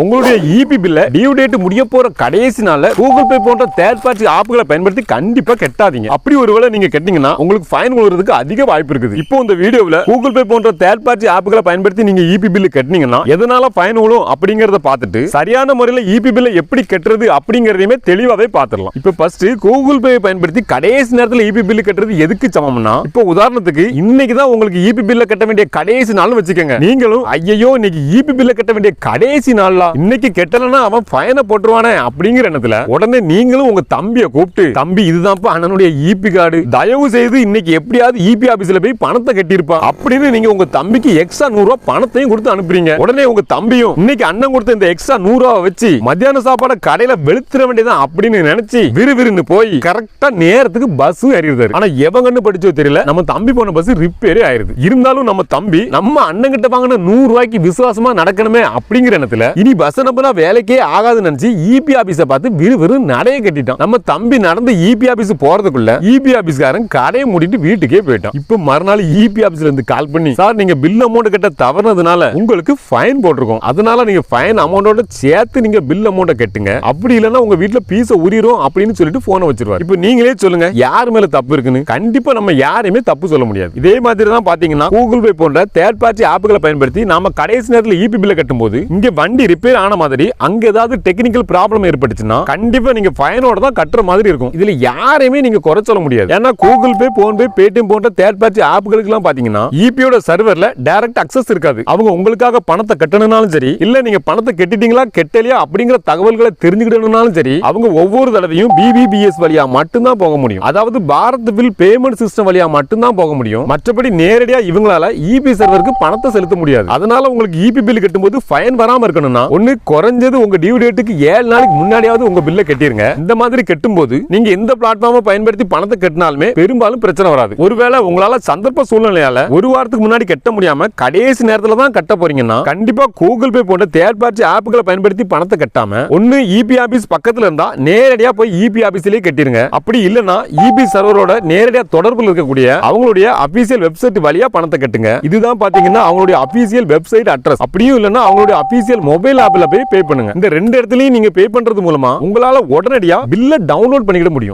உங்களுடைய இபி பில்ல due date முடிய போற கடைசி நாள்ல கூகுள் பே போன்ற தேர்ட் பார்ட்டி ஆப்களை பயன்படுத்தி கண்டிப்பா கட்டாதீங்க. அப்படி ஒருவேளை நீங்க கட்டிங்கன்னா உங்களுக்கு ஃபைன் விழுறதுக்கு அதிக வாய்ப்பு இருக்குது. இப்போ இந்த வீடியோல கூகுள் பே போன்ற தேர்ட் பார்ட்டி ஆப்களை பயன்படுத்தி நீங்க இபி பில் கட்டினீங்கன்னா எதனால ஃபைன் விழும் அப்படிங்கறத பார்த்துட்டு சரியான முறையில் இபி பில்ல எப்படி கட்டுறது அப்படிங்கறதையுமே தெளிவாவே பார்த்துடலாம். இப்போ ஃபர்ஸ்ட் கூகுள் பே பயன்படுத்தி கடைசி நேரத்தில் இபி பில் கட்டுறது எதுக்கு சமம்னா, இப்போ உதாரணத்துக்கு இன்னைக்கு தான் உங்களுக்கு இபி பில்ல கட்ட வேண்டிய கடைசி நாள் வச்சுக்கோங்க. நீங்களும் ஐயோ இன்னைக்கு இபி பில்ல கட்ட வேண்டிய கடைசி நாள் இன்னைக்கு கெட்டலனா அவன் ஃபைனை போட்டுருவானே அப்படிங்கிற எண்ணத்துல உடனே நீங்களும் உங்க தம்பியை கூப்பிட்டு, தம்பி இதுதான்ப்பா அண்ணனுடைய இபி கார்டு, தயவு செய்து இன்னைக்கு எப்படியாவது இபி ஆபீஸ்ல போய் பணத்தை கட்டியிருப்பா அப்படின்னு நீங்க உங்க தம்பிக்கு எக்ஸ்ட்ரா 100 ரூபாய் பணத்தையும் கொடுத்து அனுப்புறீங்க. உடனே உங்க தம்பியும் இன்னைக்கு அண்ணன் கொடுத்த இந்த எக்ஸ்ட்ரா 100 ரூபாய் வச்சு மத்தியான சாப்பாடு கடையில வெளுத்துற வேண்டியதான் அப்படின்னு நினைச்சு விறுவிறுன்னு போய் கரெக்டா நேரத்துக்கு பஸ் ஏறிடுறாரு. ஆனா எவங்கன்னு படிச்சோ தெரியல, நம்ம தம்பி போன பஸ் ரிப்பேர் ஆயிருது. இருந்தாலும் நம்ம தம்பி நம்ம அண்ணன் கிட்ட வாங்கின 100 ரூபாய்க்கு விசுவாசமா நடக்கணுமே அப்படிங்கிற எண்ணத்துல இனி பஸ் நம்பனா வேலைக்கே ஆகாதுன்னு நினைச்சு இபி ஆபீஸை பார்த்து விறுவிறு நடைய கட்டிட்டான். நம்ம தம்பி நடந்து இபி ஆபீஸ் போறதுக்குள்ள இபி ஆபீஸ்காரன் கடையை மூடிட்டு வீட்டுக்கே போயிட்டான். இப்ப மறுநாள் இபி ஆபீஸ்ல இருந்து கால் பண்ணி, சார் நீங்க பில் அமௌண்ட் கட்ட தவறுனதுனால உங்களுக்கு ஃபைன் போட்டிருக்கோம், அதனால நீங்க ஃபைன் அமௌண்டோட சேர்த்து நீங்க பில் அமௌண்ட் கட்டுங்க, அப்படி இல்லைன்னா உங்க வீட்டுல பீஸ உரிரும் அப்படின்னு சொல்லிட்டு போனை வச்சிருவாரு. இப்ப நீங்களே சொல்லுங்க யார் மேல தப்பு இருக்குன்னு. கண்டிப்பா நம்ம யாரையுமே தப்பு சொல்ல முடியாது. இதே மாதிரி தான் பாத்தீங்கன்னா கூகுள் பே போன்ற தேர்ட் பார்ட்டி ஆப்புகளை பயன்படுத்தி நாம கடைசி நேரத்தில் இபி பில்ல கட்டும் போது இங்க வண்டி ரிப்பேர் ஆன மாதிரி அங்க ஏதாவது டெக்னிக்கல் ப்ராப்ளம் ஏற்பட்டுச்சுன்னா கண்டிப்பா நீங்க ஃபைனோட தான் கட்டுற மாதிரி இருக்கும். இதுல யாரையுமே நீங்க குறை சொல்ல முடியாது. ஏன்னா கூகுள் பே, போன் பே, பேடிஎம் போன்ற தேர்ட் பார்ட்டி ஆப்புகளுக்கு எல்லாம் பாத்தீங்கன்னா இபியோட சர்வர்ல டைரக்ட் அக்சஸ் இருக்காது. அவங்க உங்களுக்காக பணத்தை கட்டணும்னாலும் சரி, இல்ல நீங்க பணத்தை கட்டிட்டீங்களா கெட்டலையா அப்படிங்கிற தகவல்களை தெரிஞ்சுக்கிடணும்னாலும் சரி, அவங்க ஒவ்வொரு தடவையும் பிபிபிஎஸ் வழியா மட்டும்தான் போக முடியும். அதாவது பாரத் பில் பேமெண்ட் சிஸ்டம் வழியா மட்டும்தான் போக முடியும். மற்றபடி நேரடியா இவங்களால இபி சர்வருக்கு பணத்தை செலுத்த முடியாது. அதனால உங்களுக்கு இபி பில் கட்டும்போது ஃபைன் வராம இருக்கணும்னா ஒன்னு குறைஞ்சது உங்க டியூ டேட்டுக்கு 7 நாளைக்கு முன்னாடியாவது உங்க பில்ல கட்டிருங்க. இந்த மாதிரி கட்டும்போது நீங்க எந்த பிளாட்ஃபார்மை பயன்படுத்தி பணத்தை கட்டினாலுமே பெரும்பாலும் பிரச்சனை வராது. ஒருவேளை உங்களால சந்தர்ப்ப சூழ்நிலையால ஒரு வாரத்துக்கு முன்னாடி கட்ட முடியாம கடைசி நேரத்துல தான் கட்ட போறீங்கன்னா கண்டிப்பா கூகுள் பே போன்ற தேர்ட் பார்ட்டி ஆப்புகளை பயன்படுத்தி பணத்தை கட்டாம ஒன்னு இபி ஆபீஸ் பக்கத்துல இருந்தா நேரடியா போய் இபி ஆபீஸ்லயே கட்டிருங்க. அப்படி இல்லனா இபி சர்வரோட நேரடியா தொடர்புல இருக்கக்கூடிய அவங்களுடைய அபிஷியல் வெப்சைட் வழியா பணத்தை கட்டுங்க. இதுதான் பாத்தீங்கன்னா அவங்களுடைய அபிஷியல் வெப்சைட் அட்ரஸ். அப்படியும் இல்லனா அவங்களுடைய அபிஷியல் மொபைல் ஆப்ல போய் பே பண்ணுங்க. இந்த ரெண்டு இடத்துலயும் நீங்க பே பண்றது மூலமா உங்களால உடனடியா பில்ல டவுன்லோட் பண்ணிட முடியும்.